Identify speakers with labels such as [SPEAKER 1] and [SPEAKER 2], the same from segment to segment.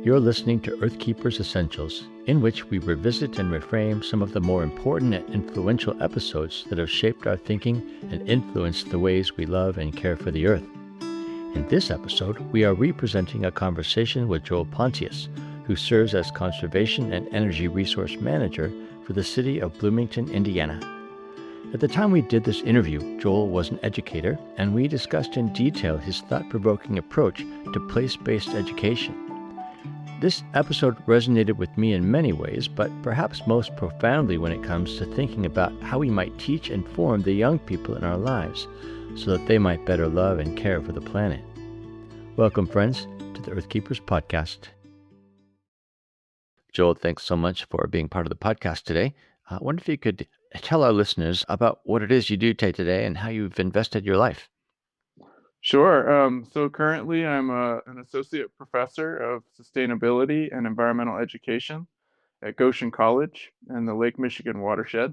[SPEAKER 1] You're listening to Earthkeepers Essentials, in which we revisit and reframe some of the more important and influential episodes that have shaped our thinking and influenced the ways we love and care for the Earth. In this episode, we are representing a conversation with Joel Pontius, who serves as Conservation and Energy Resource Manager for the city of Bloomington, Indiana. At the time we did this interview, Joel was an educator, and we discussed in detail his thought-provoking approach to place-based education. This episode resonated with me in many ways, but perhaps most profoundly when it comes to thinking about how we might teach and form the young people in our lives so that they might better love and care for the planet. Welcome, friends, to the Earthkeepers podcast. Joel, thanks so much for being part of the podcast today. I wonder if you could tell our listeners about what it is you do day to day and how you've invested your life.
[SPEAKER 2] Sure. So currently I'm an associate professor of sustainability and environmental education at Goshen College in the Lake Michigan watershed.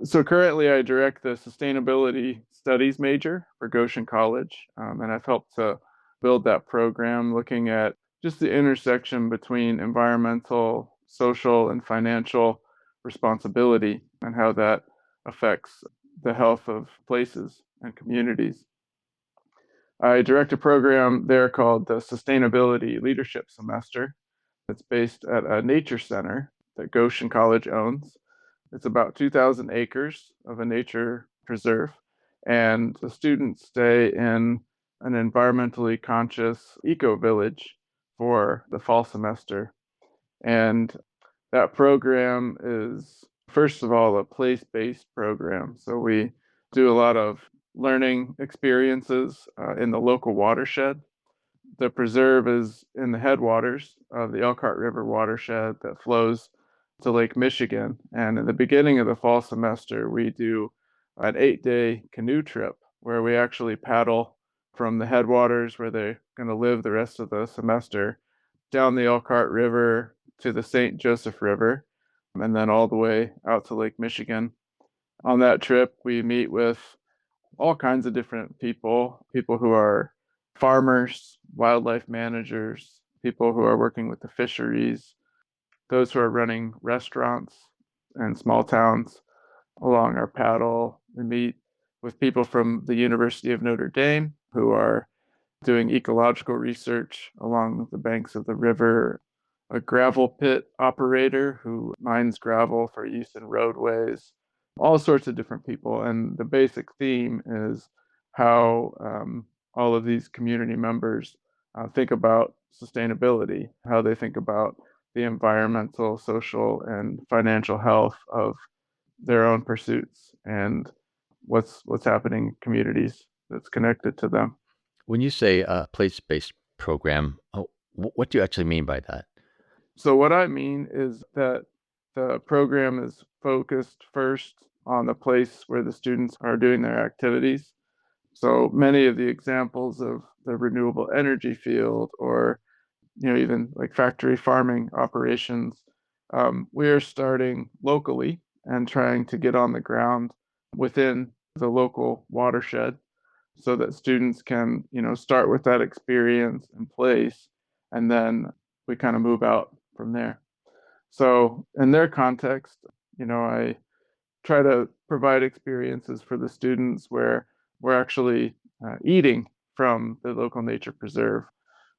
[SPEAKER 2] So currently I direct the sustainability studies major for Goshen College, and I've helped to build that program looking at just the intersection between environmental, social, and financial responsibility and how that affects the health of places and communities. I direct a program there called the Sustainability Leadership Semester. It's based at a nature center that Goshen College owns. It's about 2,000 acres of a nature preserve, and the students stay in an environmentally conscious eco village for the fall semester. And that program is, first of all, a place-based program. So we do a lot of learning experiences in the local watershed. The preserve is in the headwaters of the Elkhart River watershed that flows to Lake Michigan. And in the beginning of the fall semester, we do an 8-day canoe trip where we actually paddle from the headwaters where they're going to live the rest of the semester down the Elkhart River to the St. Joseph River, and then all the way out to Lake Michigan. On that trip, we meet with all kinds of different people who are farmers, wildlife managers, people who are working with the fisheries, those who are running restaurants and small towns along our paddle. We meet with people from the University of Notre Dame who are doing ecological research along the banks of the river, a gravel pit operator who mines gravel for use in roadways, all sorts of different people. And the basic theme is how all of these community members think about sustainability, how they think about the environmental, social, and financial health of their own pursuits and what's happening in communities that's connected to them.
[SPEAKER 1] When you say a place-based program, what do you actually mean by that?
[SPEAKER 2] So what I mean is that the program is focused first on the place where the students are doing their activities. So many of the examples of the renewable energy field or even like factory farming operations, we are starting locally and trying to get on the ground within the local watershed so that students can start with that experience in place, and then we kind of move out from there. So in their context, I try to provide experiences for the students where we're actually eating from the local nature preserve,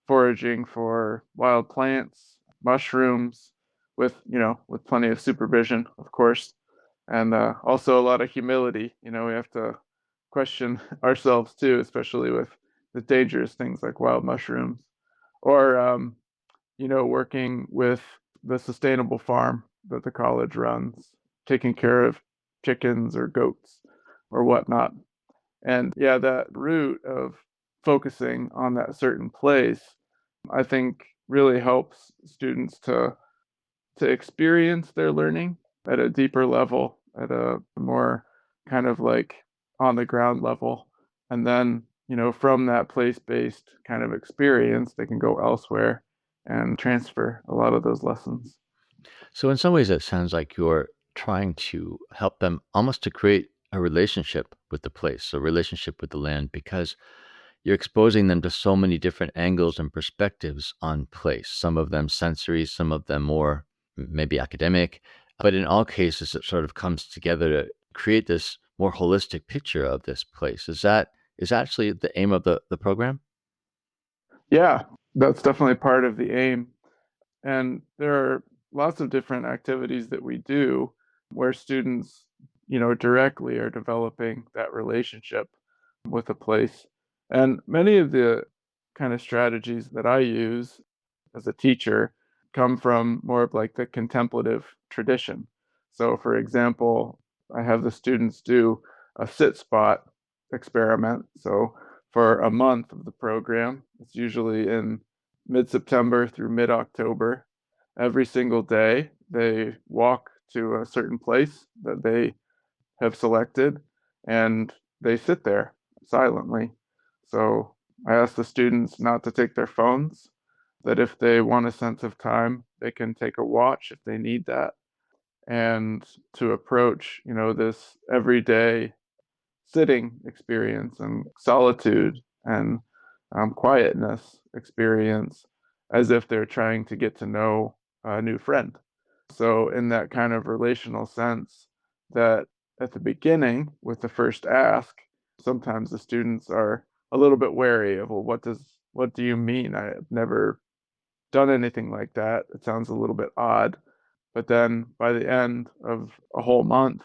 [SPEAKER 2] foraging for wild plants, mushrooms, with plenty of supervision, of course, and also a lot of humility. We have to question ourselves too, especially with the dangerous things like wild mushrooms, or working with the sustainable farm that the college runs, taking care of chickens or goats or whatnot. And yeah, that route of focusing on that certain place, I think really helps students to experience their learning at a deeper level, at a more kind of like on the ground level. And then, from that place-based kind of experience, they can go elsewhere and transfer a lot of those lessons.
[SPEAKER 1] So in some ways, it sounds like you're trying to help them almost to create a relationship with the place, a relationship with the land, because you're exposing them to so many different angles and perspectives on place, some of them sensory, some of them more maybe academic. But in all cases, it sort of comes together to create this more holistic picture of this place. Is actually the aim of the program?
[SPEAKER 2] Yeah, that's definitely part of the aim. And there are lots of different activities that we do where students, directly are developing that relationship with a place. And many of the kind of strategies that I use as a teacher come from more of like the contemplative tradition. So, for example, I have the students do a sit spot experiment. So, for a month of the program, it's usually in mid September through mid October. Every single day, they walk to a certain place that they have selected and they sit there silently. So I ask the students not to take their phones, that if they want a sense of time, they can take a watch if they need that, and to approach, this everyday sitting experience and solitude and quietness experience as if they're trying to get to know a new friend. So, in that kind of relational sense, that at the beginning with the first ask, sometimes the students are a little bit wary of, well, what do you mean? I've never done anything like that. It sounds a little bit odd. But then by the end of a whole month,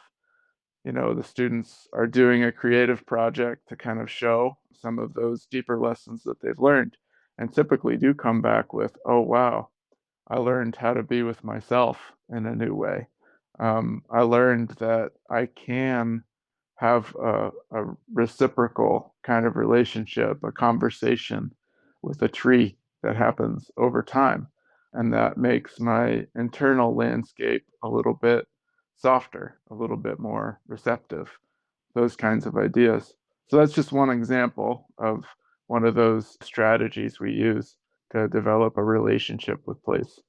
[SPEAKER 2] the students are doing a creative project to kind of show some of those deeper lessons that they've learned, and typically do come back with, oh, wow, I learned how to be with myself in a new way. I learned that I can have a reciprocal kind of relationship, a conversation with a tree that happens over time. And that makes my internal landscape a little bit softer, a little bit more receptive, those kinds of ideas. So that's just one example of one of those strategies we use to develop a relationship with place.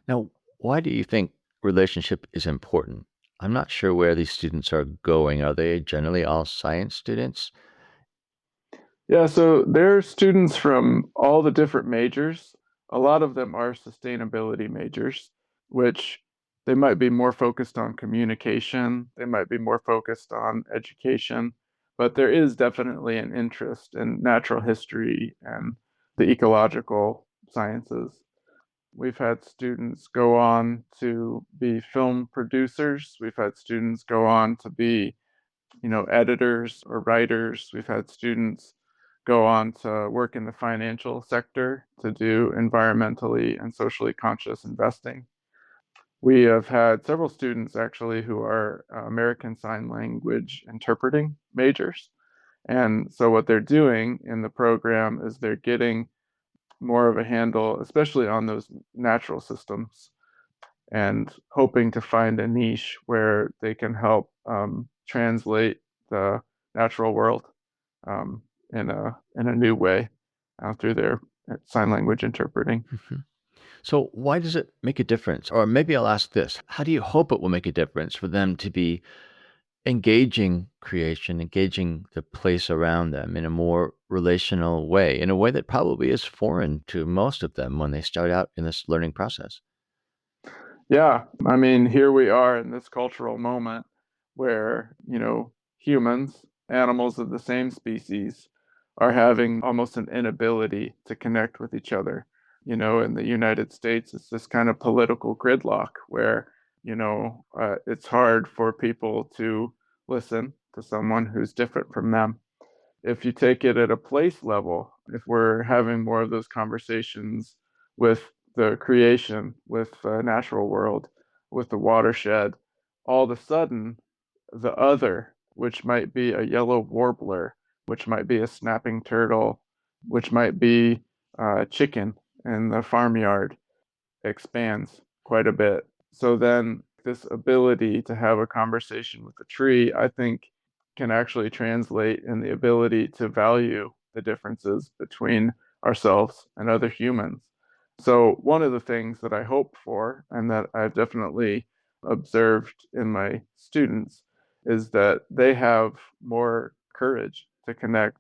[SPEAKER 1] Now, why do you think relationship is important? I'm not sure where these students are going. Are they generally all science students?
[SPEAKER 2] Yeah, so there are students from all the different majors. A lot of them are sustainability majors, which they might be more focused on communication, they might be more focused on education, but there is definitely an interest in natural history and the ecological sciences. We've had students go on to be film producers. We've had students go on to be, editors or writers. We've had students go on to work in the financial sector to do environmentally and socially conscious investing. We have had several students actually who are American Sign Language interpreting majors. And so what they're doing in the program is they're getting more of a handle, especially on those natural systems, and hoping to find a niche where they can help translate the natural world um, in a new way through their sign language interpreting.
[SPEAKER 1] Mhm. So, why does it make a difference? Or maybe I'll ask this: how do you hope it will make a difference for them to be engaging creation, engaging the place around them in a more relational way, in a way that probably is foreign to most of them when they start out in this learning process?
[SPEAKER 2] Yeah, I mean, here we are in this cultural moment where, humans, animals of the same species, are having almost an inability to connect with each other. In the United States, it's this kind of political gridlock where, it's hard for people to listen to someone who's different from them. If you take it at a place level, if we're having more of those conversations with the creation, with the natural world, with the watershed, all of a sudden, the other, which might be a yellow warbler, which might be a snapping turtle, which might be a chicken in the farmyard, expands quite a bit. So then this ability to have a conversation with the tree, I think, can actually translate in the ability to value the differences between ourselves and other humans. So one of the things that I hope for and that I've definitely observed in my students is that they have more courage to connect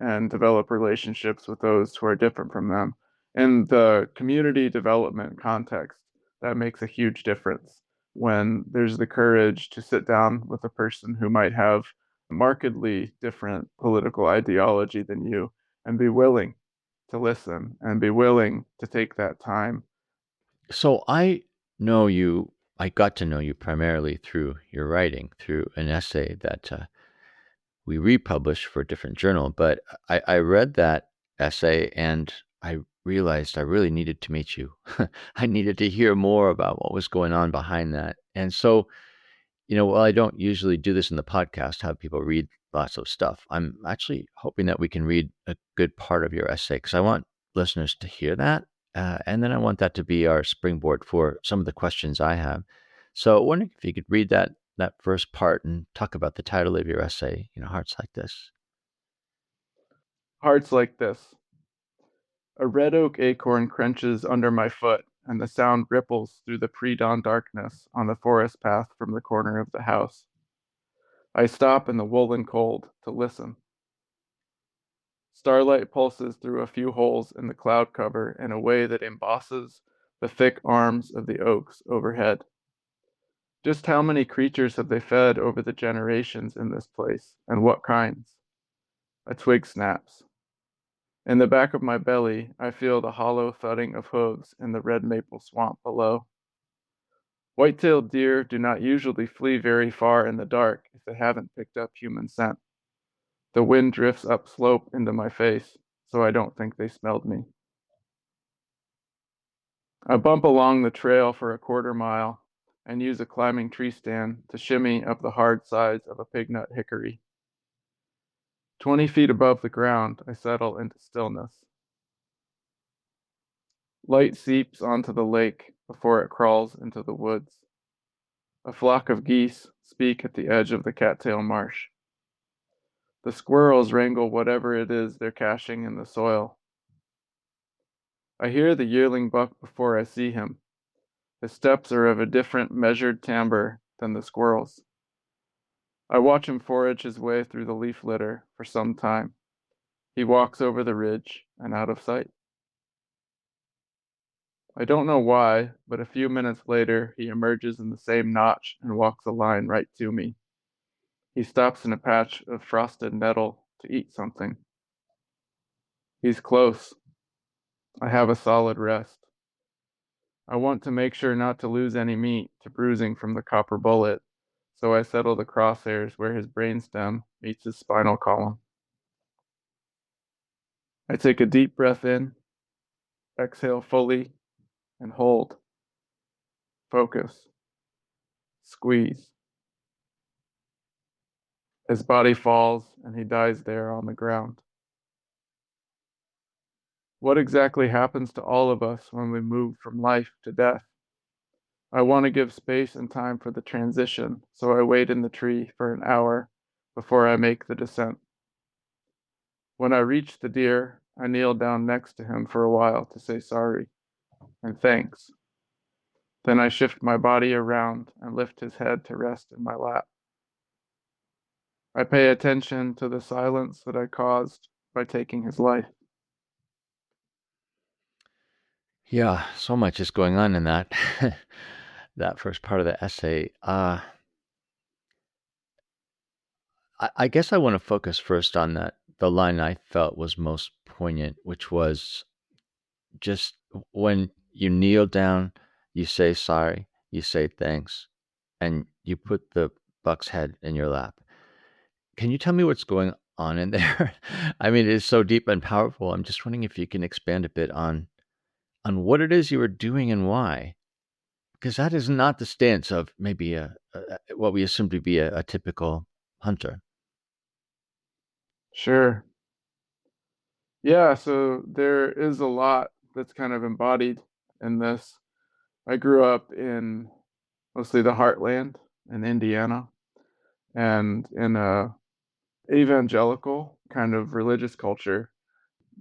[SPEAKER 2] and develop relationships with those who are different from them. In the community development context, that makes a huge difference when there's the courage to sit down with a person who might have markedly different political ideology than you and be willing to listen and be willing to take that time.
[SPEAKER 1] So I got to know you primarily through your writing, through an essay that we republished for a different journal. But I read that essay and I realized I really needed to meet you. I needed to hear more about what was going on behind that. And so, while I don't usually do this in the podcast, have people read lots of stuff, I'm actually hoping that we can read a good part of your essay because I want listeners to hear that. And then I want that to be our springboard for some of the questions I have. So, I wonder if you could read that first part and talk about the title of your essay, Hearts Like This.
[SPEAKER 2] Hearts like this. A red oak acorn crunches under my foot, and the sound ripples through the pre-dawn darkness on the forest path from the corner of the house. I stop in the woolen cold to listen. Starlight pulses through a few holes in the cloud cover in a way that embosses the thick arms of the oaks overhead. Just how many creatures have they fed over the generations in this place, and what kinds? A twig snaps. In the back of my belly, I feel the hollow thudding of hooves in the red maple swamp below. White-tailed deer do not usually flee very far in the dark if they haven't picked up human scent. The wind drifts up slope into my face, so I don't think they smelled me. I bump along the trail for a quarter mile and use a climbing tree stand to shimmy up the hard sides of a pignut hickory. 20 feet above the ground, I settle into stillness. Light seeps onto the lake before it crawls into the woods. A flock of geese speak at the edge of the cattail marsh. The squirrels wrangle whatever it is they're caching in the soil. I hear the yearling buck before I see him. His steps are of a different measured timbre than the squirrels. I watch him forage his way through the leaf litter for some time. He walks over the ridge and out of sight. I don't know why, but a few minutes later he emerges in the same notch and walks a line right to me. He stops in a patch of frosted nettle to eat something. He's close. I have a solid rest. I want to make sure not to lose any meat to bruising from the copper bullet, so I settle the crosshairs where his brainstem meets his spinal column. I take a deep breath in, exhale fully, and hold. Focus. Squeeze. His body falls and he dies there on the ground. What exactly happens to all of us when we move from life to death? I want to give space and time for the transition, so I wait in the tree for an hour before I make the descent. When I reach the deer, I kneel down next to him for a while to say sorry and thanks. Then I shift my body around and lift his head to rest in my lap. I pay attention to the silence that I caused by taking his life.
[SPEAKER 1] Yeah, so much is going on in that that first part of the essay. I guess I want to focus first on the line I felt was most poignant, which was just when you kneel down, you say sorry, you say thanks, and you put the buck's head in your lap. Can you tell me what's going on in there? I mean, it's so deep and powerful. I'm just wondering if you can expand a bit on what it is you were doing and why, because that is not the stance of maybe what we assume to be a typical hunter.
[SPEAKER 2] Sure. Yeah, so there is a lot that's kind of embodied in this. I grew up in mostly the heartland in Indiana and in a evangelical kind of religious culture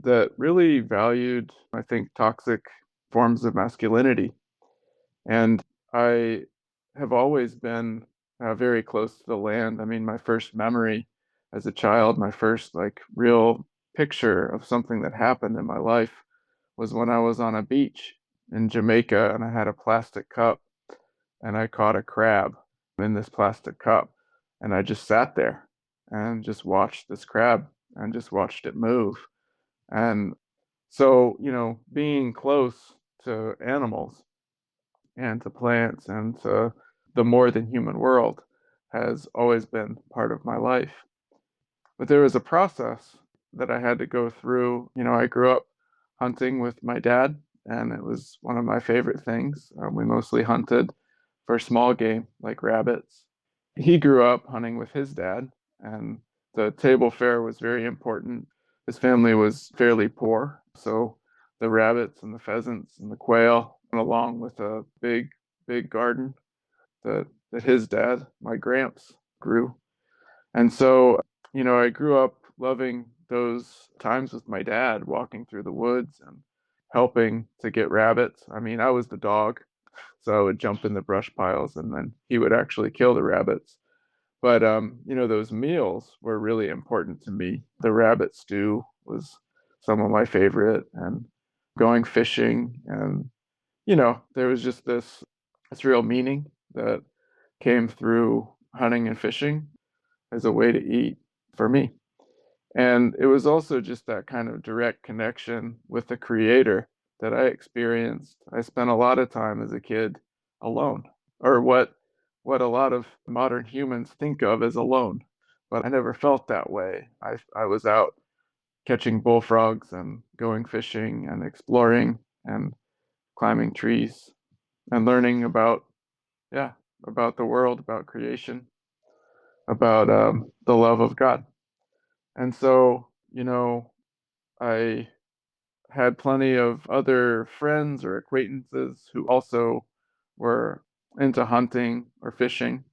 [SPEAKER 2] that really valued, I think, toxic forms of masculinity. And I have always been very close to the land. I mean, my first memory as a child, my first like real picture of something that happened in my life was when I was on a beach in Jamaica and I had a plastic cup and I caught a crab in this plastic cup. And I just sat there and just watched this crab and just watched it move. And so, being close to animals and to plants and to the more than human world has always been part of my life. But there was a process that I had to go through. I grew up hunting with my dad, and it was one of my favorite things. We mostly hunted for small game like rabbits. He grew up hunting with his dad, and the table fare was very important. His family was fairly poor, so the rabbits and the pheasants and the quail, along with a big, big garden that his dad, my Gramps, grew. And so, I grew up loving those times with my dad, walking through the woods and helping to get rabbits. I mean, I was the dog, so I would jump in the brush piles and then he would actually kill the rabbits. But those meals were really important to me. The rabbit stew was some of my favorite, and going fishing, and there was just this real meaning that came through hunting and fishing as a way to eat for me. And it was also just that kind of direct connection with the creator that I experienced. I spent a lot of time as a kid alone, or what a lot of modern humans think of as alone. But I never felt that way. I was out catching bullfrogs and going fishing and exploring and climbing trees and learning about, yeah, about the world, about creation, about the love of God. And so, I had plenty of other friends or acquaintances who also were into hunting or fishing.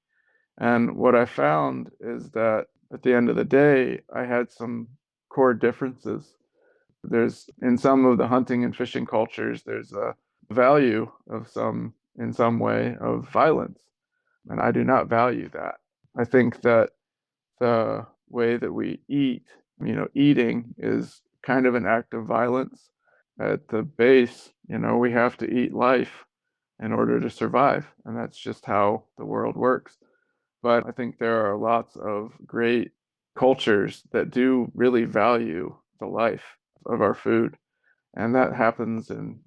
[SPEAKER 2] And what I found is that at the end of the day, I had some core differences. There's in some of the hunting and fishing cultures, there's a value of in some way, of violence. And I do not value that. I think that the way that we eat, eating is kind of an act of violence. At the base, we have to eat life in order to survive, and that's just how the world works. But I think there are lots of great cultures that do really value the life of our food, and that happens in,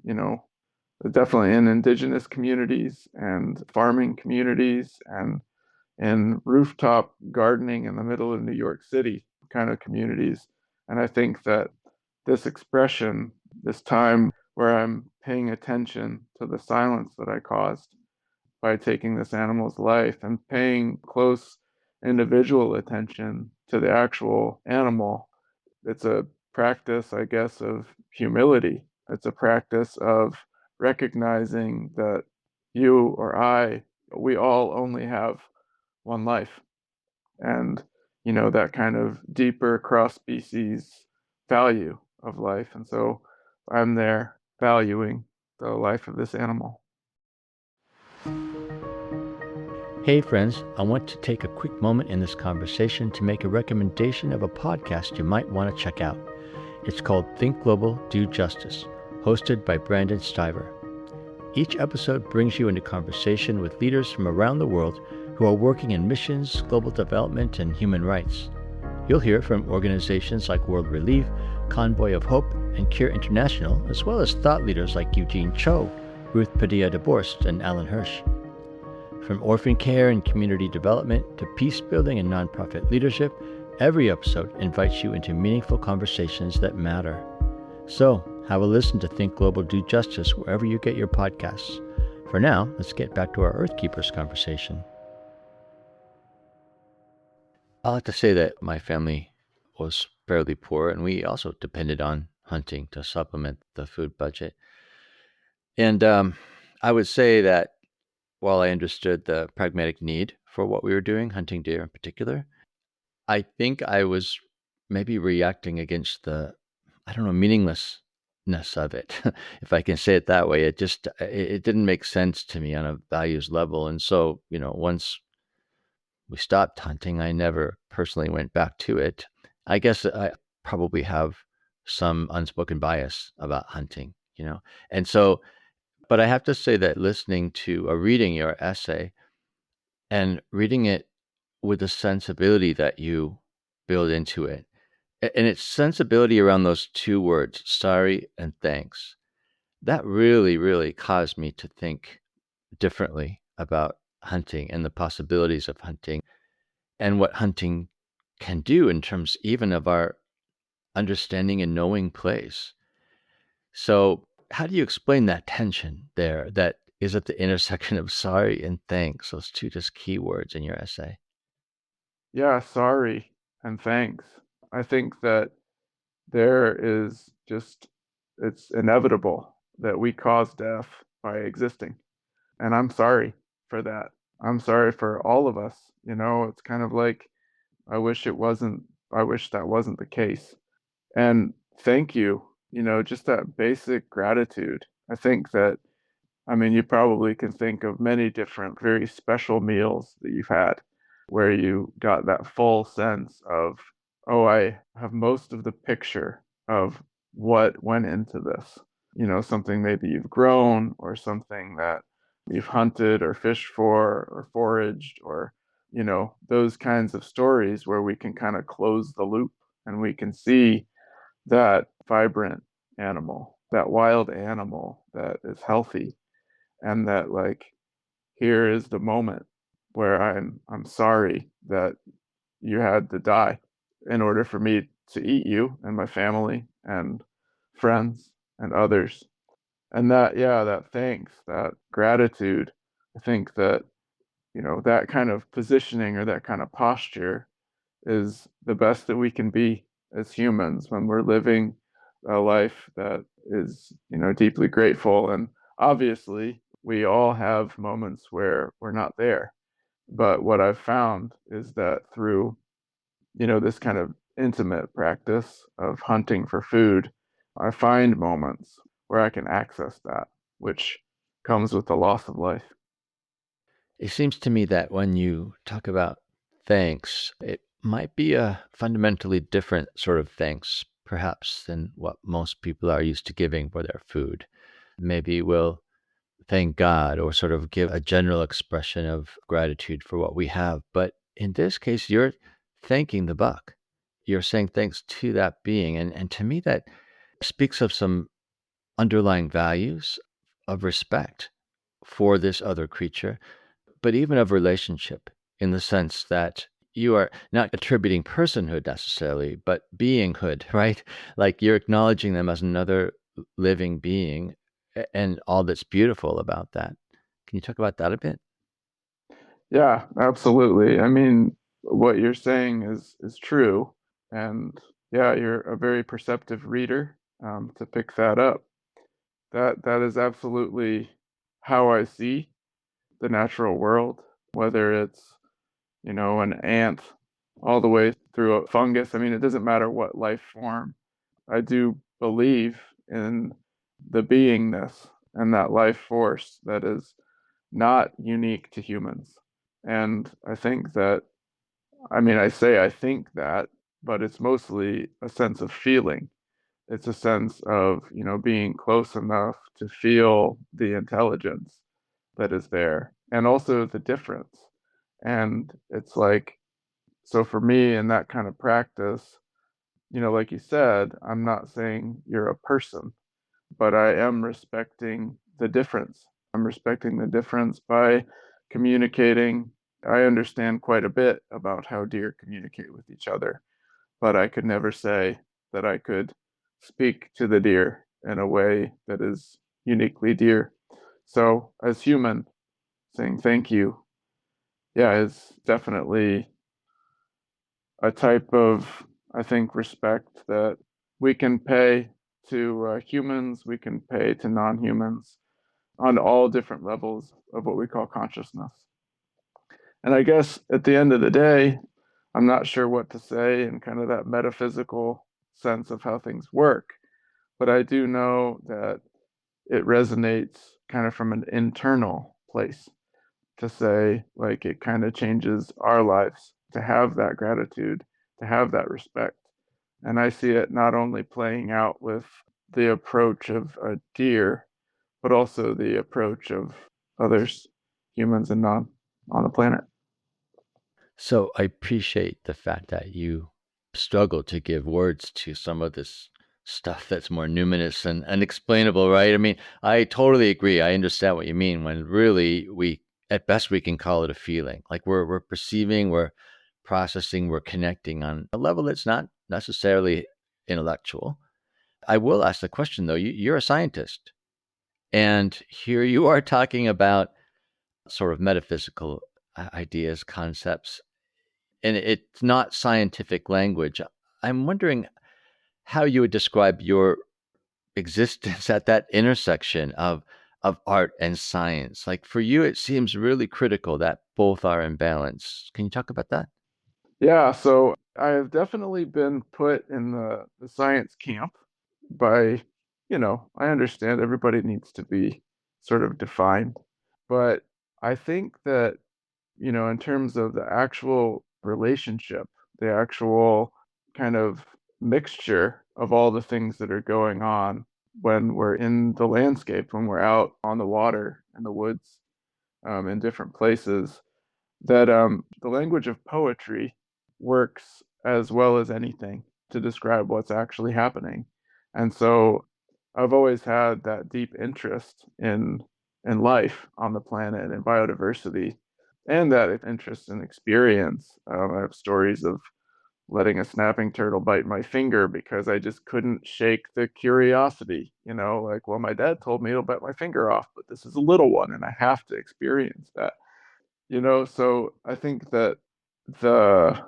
[SPEAKER 2] definitely in indigenous communities and farming communities and in rooftop gardening in the middle of New York City kind of communities. And I think that this expression, this time where I'm paying attention to the silence that I caused by taking this animal's life and paying close individual attention to the actual animal, it's a practice, I guess, of humility. It's a practice of recognizing that you or I, we all only have one life, and that kind of deeper cross species value of life. And so I'm there valuing the life of this animal.
[SPEAKER 1] Hey friends, I want to take a quick moment in this conversation to make a recommendation of a podcast you might want to check out. It's called Think Global, Do Justice, hosted by Brandon Stiver. Each episode brings you into conversation with leaders from around the world who are working in missions, global development, and human rights. You'll hear from organizations like World Relief, Convoy of Hope, and Cure International, as well as thought leaders like Eugene Cho, Ruth Padilla de Borst, and Alan Hirsch. From orphan care and community development to peace building and nonprofit leadership, every episode invites you into meaningful conversations that matter. So, have a listen to Think Global, Do Justice wherever you get your podcasts. For now, let's get back to our Earthkeepers conversation. I like to say that my family was fairly poor, and we also depended on hunting to supplement the food budget. And I would say that while I understood the pragmatic need for what we were doing, hunting deer in particular, I think I was maybe reacting against the, meaninglessness of it, if I can say it that way. It didn't make sense to me on a values level. And so, once we stopped hunting, I never personally went back to it. I guess probably have some unspoken bias about hunting, And so, but I have to say that listening to or reading your essay and reading it with the sensibility that you build into it, and its sensibility around those two words, sorry and thanks, that really, really caused me to think differently about hunting and the possibilities of hunting and what hunting can do in terms even of our understanding and knowing place. So, how do you explain that tension there that is at the intersection of sorry and thanks, those two just key words in your essay?
[SPEAKER 2] Yeah, sorry and thanks. I think that there is just, it's inevitable that we cause death by existing. And I'm sorry for that. I'm sorry for all of us. It's kind of like, I wish it wasn't, I wish that wasn't the case. And thank you, just that basic gratitude. I think that, I mean, you probably can think of many different very special meals that you've had where you got that full sense of, oh, I have most of the picture of what went into this. Something maybe you've grown or something that you've hunted or fished for or foraged or, those kinds of stories where we can kind of close the loop and we can see that vibrant animal, that wild animal that is healthy and that like here is the moment where I'm sorry that you had to die in order for me to eat you and my family and friends and others. And that, yeah, that thanks, that gratitude, I think that, that kind of positioning or that kind of posture is the best that we can be as humans when we're living a life that is, deeply grateful. And obviously, we all have moments where we're not there. But what I've found is that through, this kind of intimate practice of hunting for food, I find moments where I can access that, which comes with the loss of life.
[SPEAKER 1] It seems to me that when you talk about thanks, it might be a fundamentally different sort of thanks, perhaps, than what most people are used to giving for their food. Maybe we'll thank God or sort of give a general expression of gratitude for what we have. But in this case, you're thanking the buck. You're saying thanks to that being. And to me, that speaks of some underlying values of respect for this other creature, but even of relationship in the sense that you are not attributing personhood necessarily, but beinghood, right? Like you're acknowledging them as another living being and all that's beautiful about that. Can you talk about that a bit?
[SPEAKER 2] Yeah, absolutely. I mean, what you're saying is true, and yeah, you're a very perceptive reader to pick that up. That is absolutely how I see the natural world, whether it's, an ant all the way through a fungus. I mean, it doesn't matter what life form. I do believe in the beingness and that life force that is not unique to humans. And I think that, I mean, I say I think that, but it's mostly a sense of feeling. It's a sense of, being close enough to feel the intelligence that is there and also the difference. And it's like, so for me in that kind of practice, like you said, I'm not saying you're a person, but I am respecting the difference. I'm respecting the difference by communicating. I understand quite a bit about how deer communicate with each other, but I could never say that I could speak to the deer in a way that is uniquely deer. So, as human, saying thank you, yeah, is definitely a type of, I think, respect that we can pay to humans, we can pay to non humans on all different levels of what we call consciousness. And I guess at the end of the day, I'm not sure what to say in kind of that metaphysical sense of how things work, but I do know that it resonates kind of from an internal place to say, like, it kind of changes our lives to have that gratitude, to have that respect. And I see it not only playing out with the approach of a deer, but also the approach of others, humans and non, on the planet.
[SPEAKER 1] So I appreciate the fact that you struggle to give words to some of this stuff that's more numinous and unexplainable, right? I mean, I totally agree. I understand what you mean when really at best, we can call it a feeling. Like we're perceiving, we're processing, we're connecting on a level that's not necessarily intellectual. I will ask the question though, you're a scientist, and here you are talking about sort of metaphysical ideas, concepts, and it's not scientific language. I'm wondering how you would describe your existence at that intersection of art and science. Like for you, it seems really critical that both are in balance. Can you talk about that?
[SPEAKER 2] Yeah, so I have definitely been put in the science camp by, I understand everybody needs to be sort of defined, but I think that, in terms of the actual relationship, the actual kind of mixture of all the things that are going on when we're in the landscape, when we're out on the water, in the woods, in different places, that the language of poetry works as well as anything to describe what's actually happening. And so I've always had that deep interest in life on the planet and biodiversity, and that interest in experience. I have stories of letting a snapping turtle bite my finger because I just couldn't shake the curiosity, like, well, my dad told me it'll bite my finger off, but this is a little one and I have to experience that. So I think that the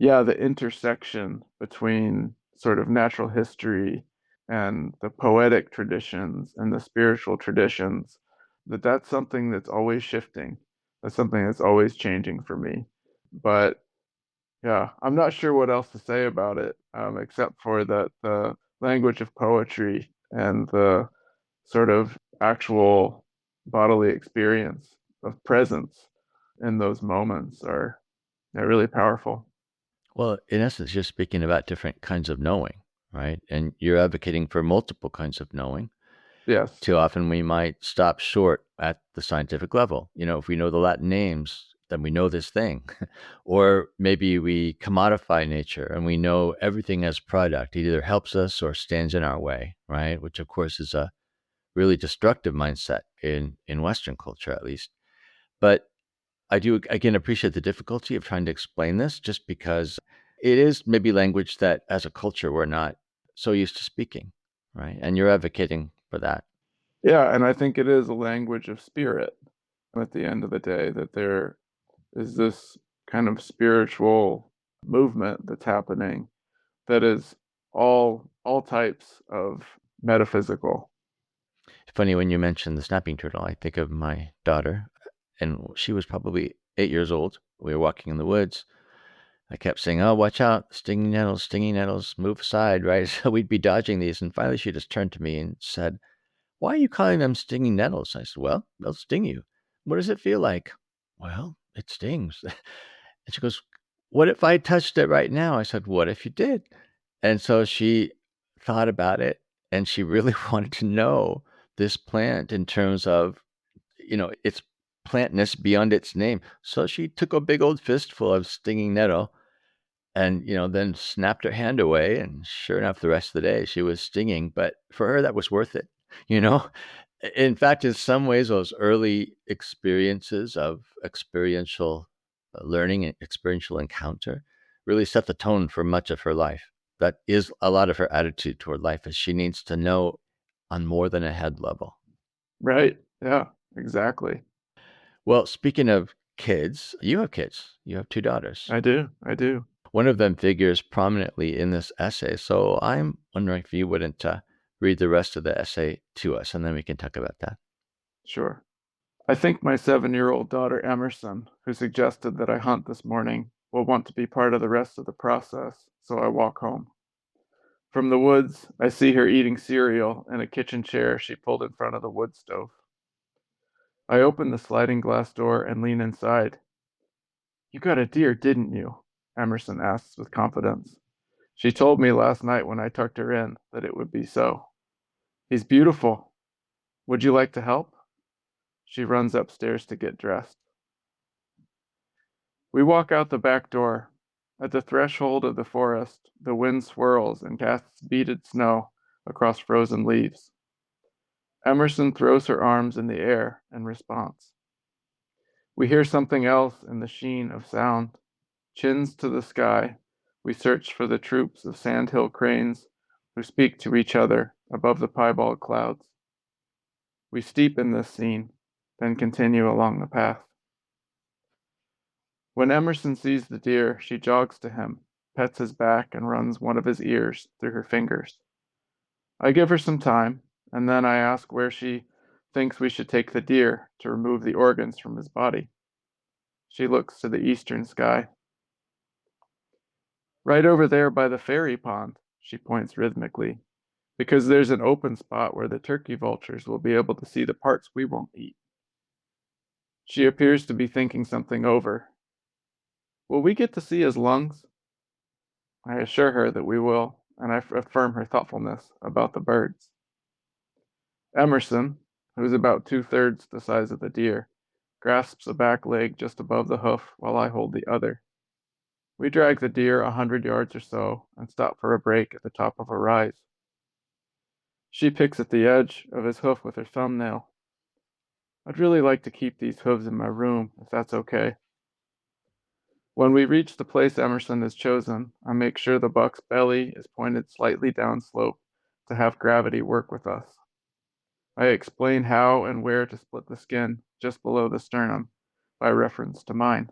[SPEAKER 2] yeah, the intersection between sort of natural history and the poetic traditions and the spiritual traditions, that's something that's always shifting. That's something that's always changing for me. But yeah, I'm not sure what else to say about it, except for that the language of poetry and the sort of actual bodily experience of presence in those moments are really powerful.
[SPEAKER 1] Well, in essence, you're speaking about different kinds of knowing, right? And you're advocating for multiple kinds of knowing.
[SPEAKER 2] Yes.
[SPEAKER 1] Too often we might stop short at the scientific level. If we know the Latin names, then we know this thing. Or maybe we commodify nature and we know everything as product. It either helps us or stands in our way, right? Which of course is a really destructive mindset in Western culture, at least. But I do again appreciate the difficulty of trying to explain this just because it is maybe language that as a culture we're not so used to speaking, right? And you're advocating for that.
[SPEAKER 2] Yeah, and I think it is a language of spirit at the end of the day, that there is this kind of spiritual movement that's happening that is all types of metaphysical.
[SPEAKER 1] Funny when you mentioned the snapping turtle, I think of my daughter, and she was probably 8 years old. We were walking in the woods. I kept saying, "Oh, watch out, stinging nettles, move aside," right? So we'd be dodging these. And finally, she just turned to me and said, "Why are you calling them stinging nettles?" I said, "Well, they'll sting you." "What does it feel like?" "Well, it stings." And she goes, "What if I touched it right now?" I said, "What if you did?" And so she thought about it, and she really wanted to know this plant in terms of, its plantness beyond its name. So she took a big old fistful of stinging nettle and, then snapped her hand away. And sure enough, the rest of the day she was stinging. But for her, that was worth it, you know? In fact, in some ways, those early experiences of experiential learning and experiential encounter really set the tone for much of her life. That is a lot of her attitude toward life, is she needs to know on more than a head level.
[SPEAKER 2] Right. Yeah, exactly.
[SPEAKER 1] Well, speaking of kids, you have kids. You have two daughters.
[SPEAKER 2] I do. I do.
[SPEAKER 1] One of them figures prominently in this essay. So I'm wondering if you wouldn't read the rest of the essay to us, and then we can talk about that.
[SPEAKER 2] Sure. I think my 7-year-old daughter Emerson, who suggested that I hunt this morning, will want to be part of the rest of the process, so I walk home. From the woods, I see her eating cereal in a kitchen chair she pulled in front of the wood stove. I open the sliding glass door and lean inside. You got a deer, didn't you? Emerson asks with confidence. She told me last night when I tucked her in that it would be so. He's beautiful. Would you like to help? She runs upstairs to get dressed. We walk out the back door. At the threshold of the forest, the wind swirls and casts beaded snow across frozen leaves. Emerson throws her arms in the air in response. We hear something else in the sheen of sound. Chins to the sky, we search for the troops of sandhill cranes who speak to each other above the piebald clouds. We steep in this scene, then continue along the path. When Emerson sees the deer, she jogs to him, pets his back, and runs one of his ears through her fingers. I give her some time, and then I ask where she thinks we should take the deer to remove the organs from his body. She looks to the eastern sky. Right over there by the fairy pond, she points rhythmically, because there's an open spot where the turkey vultures will be able to see the parts we won't eat. She appears to be thinking something over. Will we get to see his lungs? I assure her that we will, and I affirm her thoughtfulness about the birds. Emerson, who's about 2/3 the size of the deer, grasps a back leg just above the hoof while I hold the other. We drag the deer 100 yards or so and stop for a break at the top of a rise. She picks at the edge of his hoof with her thumbnail. I'd really like to keep these hooves in my room, if that's okay. When we reach the place Emerson has chosen, I make sure the buck's belly is pointed slightly downslope to have gravity work with us. I explain how and where to split the skin just below the sternum, by reference to mine.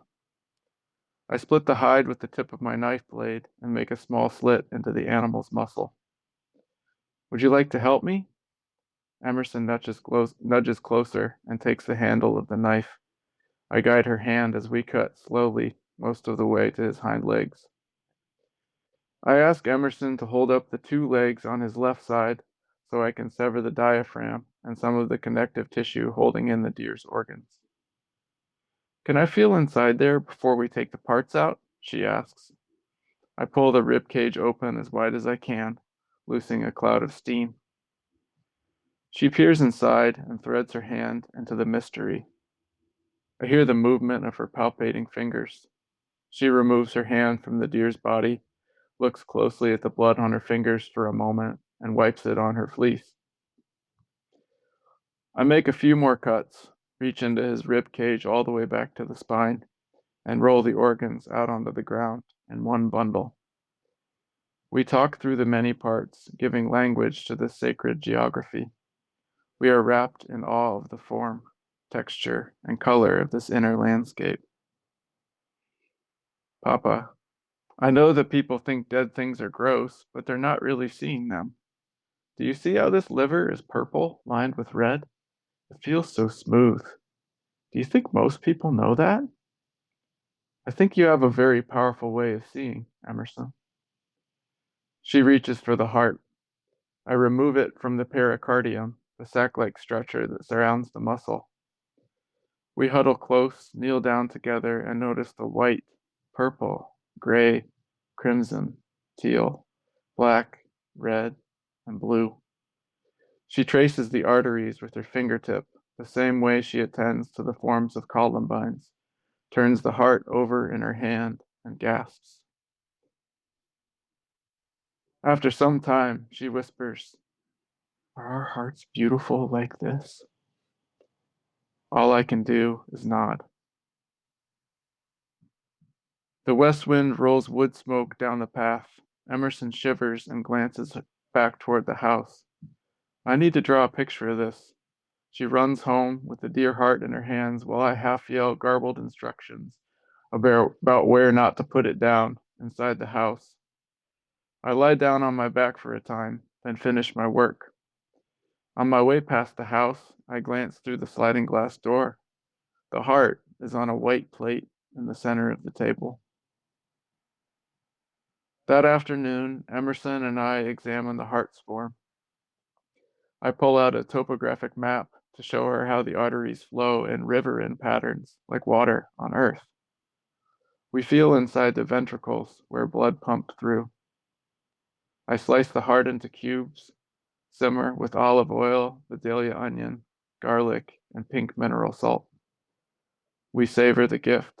[SPEAKER 2] I split the hide with the tip of my knife blade and make a small slit into the animal's muscle. Would you like to help me? Emerson nudges closer and takes the handle of the knife. I guide her hand as we cut slowly most of the way to his hind legs. I ask Emerson to hold up the 2 legs on his left side so I can sever the diaphragm and some of the connective tissue holding in the deer's organs. Can I feel inside there before we take the parts out? She asks. I pull the rib cage open as wide as I can, loosing a cloud of steam. She peers inside and threads her hand into the mystery. I hear the movement of her palpating fingers. She removes her hand from the deer's body, looks closely at the blood on her fingers for a moment, and wipes it on her fleece. I make a few more cuts, reach into his rib cage all the way back to the spine, and roll the organs out onto the ground in one bundle. We talk through the many parts, giving language to this sacred geography. We are wrapped in awe of the form, texture, and color of this inner landscape. Papa, I know that people think dead things are gross, but they're not really seeing them. Do you see how this liver is purple, lined with red? It feels so smooth. Do you think most people know that? I think you have a very powerful way of seeing, Emerson. She reaches for the heart. I remove it from the pericardium, the sac-like structure that surrounds the muscle. We huddle close, kneel down together, and notice the white, purple, gray, crimson, teal, black, red, and blue. She traces the arteries with her fingertip, the same way she attends to the forms of columbines, turns the heart over in her hand, and gasps. After some time, she whispers, "Are our hearts beautiful like this?" All I can do is nod. The west wind rolls wood smoke down the path. Emerson shivers and glances back toward the house. I need to draw a picture of this. She runs home with the deer heart in her hands while I half yell garbled instructions about where not to put it down inside the house. I lie down on my back for a time, then finish my work. On my way past the house, I glance through the sliding glass door. The heart is on a white plate in the center of the table. That afternoon, Emerson and I examine the heart's form. I pull out a topographic map to show her how the arteries flow in river-in patterns, like water on Earth. We feel inside the ventricles where blood pumped through. I slice the heart into cubes, simmer with olive oil, Vidalia onion, garlic, and pink mineral salt. We savor the gift.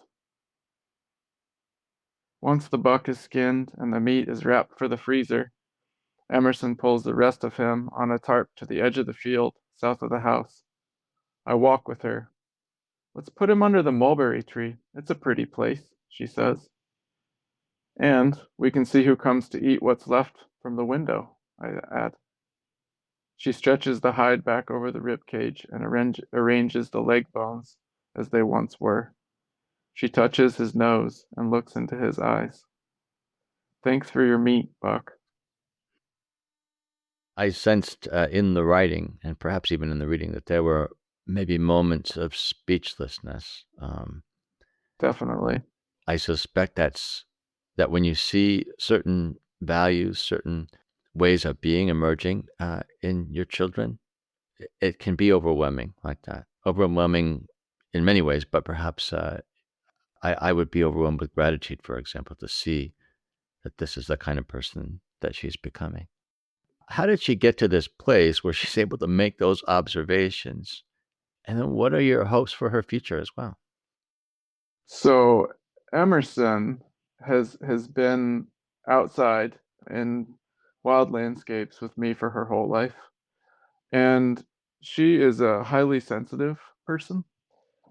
[SPEAKER 2] Once the buck is skinned and the meat is wrapped for the freezer, Emerson pulls the rest of him on a tarp to the edge of the field south of the house. I walk with her. Let's put him under the mulberry tree. It's a pretty place, she says. And we can see who comes to eat what's left from the window, I add. She stretches the hide back over the rib cage and arranges the leg bones as they once were. She touches his nose and looks into his eyes. Thanks for your meat, Buck.
[SPEAKER 1] I sensed in the writing, and perhaps even in the reading, that there were maybe moments of speechlessness.
[SPEAKER 2] Definitely.
[SPEAKER 1] I suspect that when you see certain values, certain ways of being emerging in your children, it can be overwhelming like that. Overwhelming in many ways, but perhaps I would be overwhelmed with gratitude, for example, to see that this is the kind of person that she's becoming. How did she get to this place where she's able to make those observations? And then what are your hopes for her future as well?
[SPEAKER 2] So Emerson has been outside in wild landscapes with me for her whole life. And she is a highly sensitive person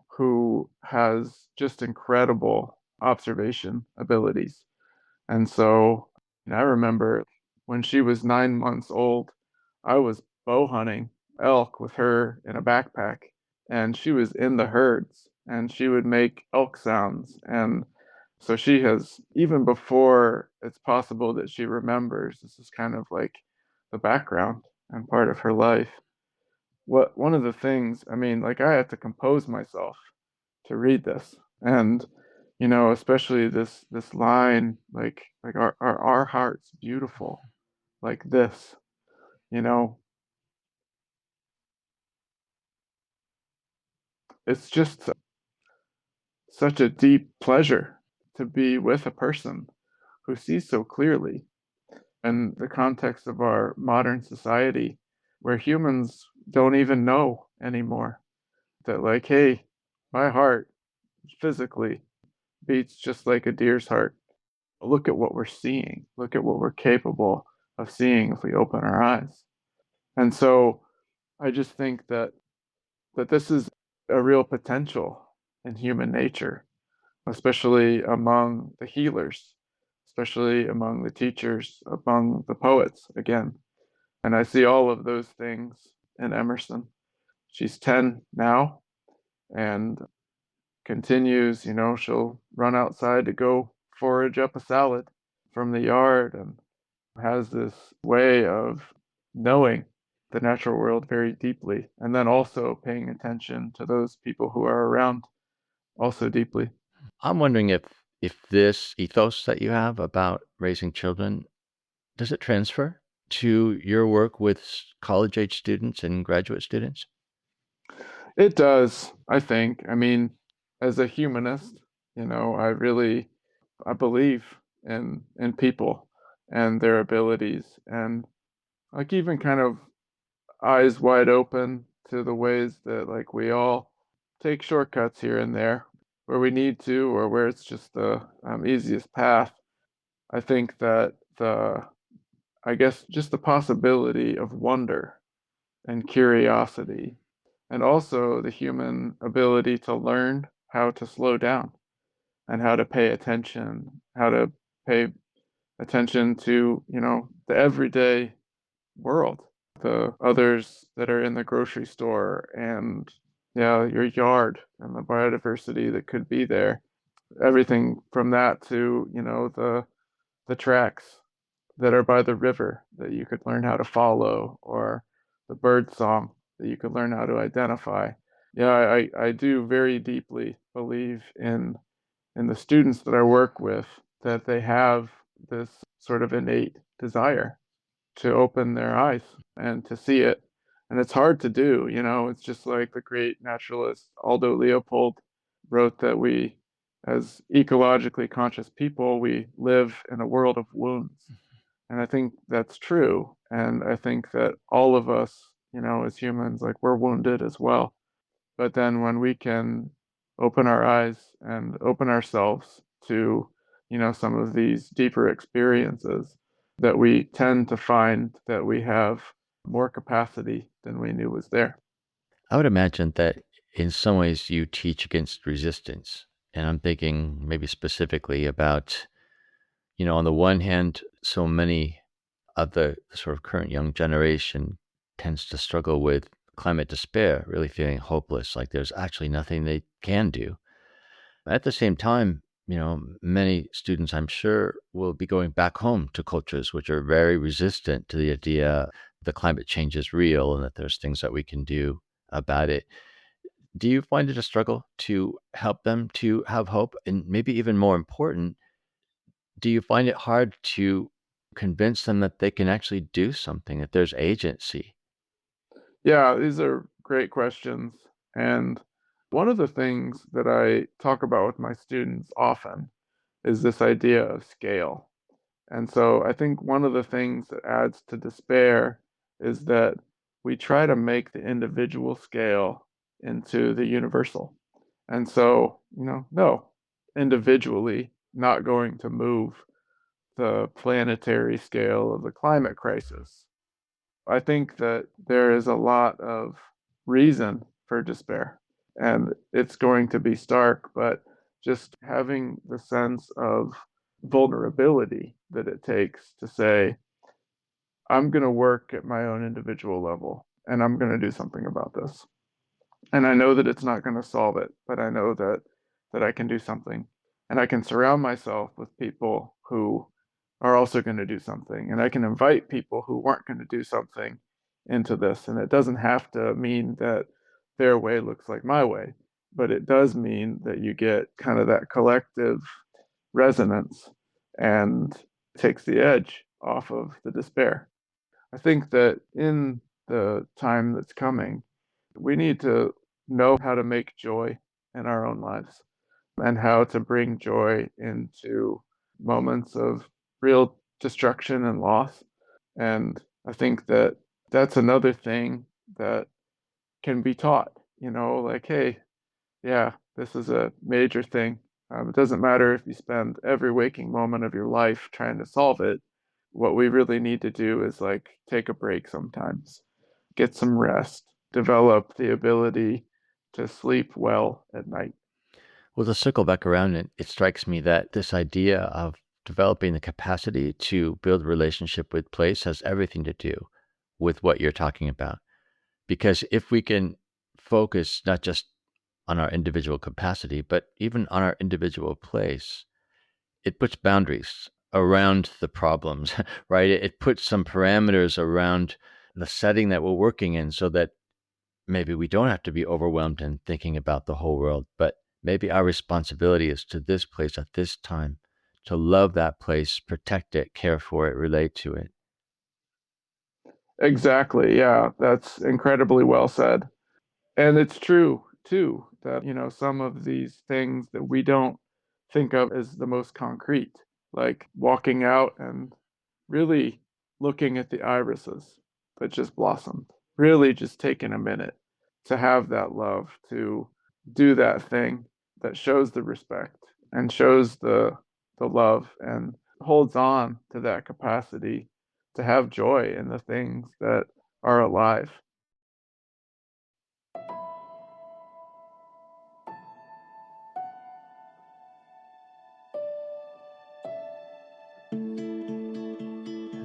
[SPEAKER 2] who has just incredible observation abilities. And so I remember when she was 9 months old, I was bow hunting elk with her in a backpack, and she was in the herds, and she would make elk sounds. And so she has, even before it's possible that she remembers, this is kind of like the background and part of her life. One of the things, I mean, like I had to compose myself to read this. And especially this line, like our heart's beautiful, like this, you know, it's just such a deep pleasure to be with a person who sees so clearly in the context of our modern society where humans don't even know anymore that, like, hey, my heart physically beats just like a deer's heart. Look at what we're seeing. Look at what we're capable of seeing if we open our eyes. And so I just think that this is a real potential in human nature, especially among the healers, especially among the teachers, among the poets again. And I see all of those things in Emerson. She's 10 now and continues, she'll run outside to go forage up a salad from the yard and has this way of knowing the natural world very deeply and then also paying attention to those people who are around also deeply.
[SPEAKER 1] I'm wondering if this ethos that you have about raising children, does it transfer to your work with college age students and graduate students?
[SPEAKER 2] It does, I think. I mean, as a humanist, I believe in people and their abilities and like even kind of eyes wide open to the ways that like we all take shortcuts here and there where we need to or where it's just the easiest path. I think that I guess just the possibility of wonder and curiosity and also the human ability to learn how to slow down and how to pay attention, how to pay attention to, the everyday world, the others that are in the grocery store and yeah, your yard and the biodiversity that could be there. Everything from that to, the tracks that are by the river that you could learn how to follow or the bird song that you could learn how to identify. Yeah, I do very deeply believe in the students that I work with that they have this sort of innate desire to open their eyes and to see it. And it's hard to do, it's just like the great naturalist Aldo Leopold wrote that we, as ecologically conscious people, we live in a world of wounds. And I think that's true. And I think that all of us, as humans, like we're wounded as well. But then when we can open our eyes and open ourselves to, some of these deeper experiences, that we tend to find that we have more capacity than we knew was there.
[SPEAKER 1] I would imagine that in some ways you teach against resistance. And I'm thinking maybe specifically about, on the one hand, so many of the sort of current young generation tends to struggle with climate despair, really feeling hopeless, like there's actually nothing they can do. At the same time, many students, I'm sure, will be going back home to cultures which are very resistant to the idea the climate change is real and that there's things that we can do about it. Do you find it a struggle to help them to have hope? And maybe even more important, do you find it hard to convince them that they can actually do something, that there's agency?
[SPEAKER 2] Yeah, these are great questions. And one of the things that I talk about with my students often is this idea of scale. And so I think one of the things that adds to despair is that we try to make the individual scale into the universal. And so, no, individually, not going to move the planetary scale of the climate crisis. I think that there is a lot of reason for despair, and it's going to be stark, but just having the sense of vulnerability that it takes to say, I'm going to work at my own individual level and I'm going to do something about this. And I know that it's not going to solve it, but I know that I can do something. And I can surround myself with people who are also going to do something. And I can invite people who weren't going to do something into this. And it doesn't have to mean that their way looks like my way, but it does mean that you get kind of that collective resonance and takes the edge off of the despair. I think that in the time that's coming, we need to know how to make joy in our own lives and how to bring joy into moments of real destruction and loss. And I think that that's another thing that can be taught, like, hey, yeah, this is a major thing. It doesn't matter if you spend every waking moment of your life trying to solve it. What we really need to do is like take a break sometimes, get some rest, develop the ability to sleep well at night.
[SPEAKER 1] Well, to circle back around it, it strikes me that this idea of developing the capacity to build a relationship with place has everything to do with what you're talking about. Because if we can focus not just on our individual capacity, but even on our individual place, it puts boundaries around the problems, right? It puts some parameters around the setting that we're working in so that maybe we don't have to be overwhelmed and thinking about the whole world, but maybe our responsibility is to this place at this time, to love that place, protect it, care for it, relate to it.
[SPEAKER 2] Exactly. Yeah, that's incredibly well said. And it's true too that, some of these things that we don't think of as the most concrete, like walking out and really looking at the irises that just blossomed, really just taking a minute to have that love, to do that thing that shows the respect and shows the love and holds on to that capacity to have joy in the things that are alive.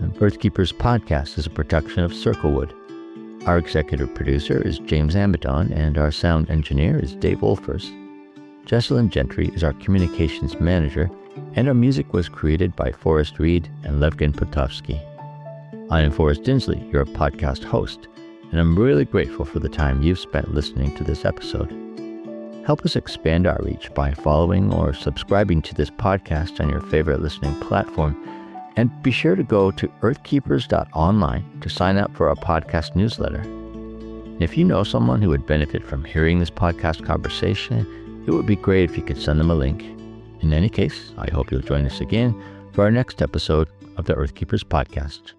[SPEAKER 1] And Earthkeepers podcast is a production of Circlewood. Our executive producer is James Amidon, and our sound engineer is Dave Wolfers. Jesselyn Gentry is our communications manager, and our music was created by Forrest Reed and Levgin Potovsky. I am Forrest Dinsley, your podcast host, and I'm really grateful for the time you've spent listening to this episode. Help us expand our reach by following or subscribing to this podcast on your favorite listening platform, and be sure to go to earthkeepers.online to sign up for our podcast newsletter. And if you know someone who would benefit from hearing this podcast conversation, it would be great if you could send them a link. In any case, I hope you'll join us again for our next episode of the Earthkeepers podcast.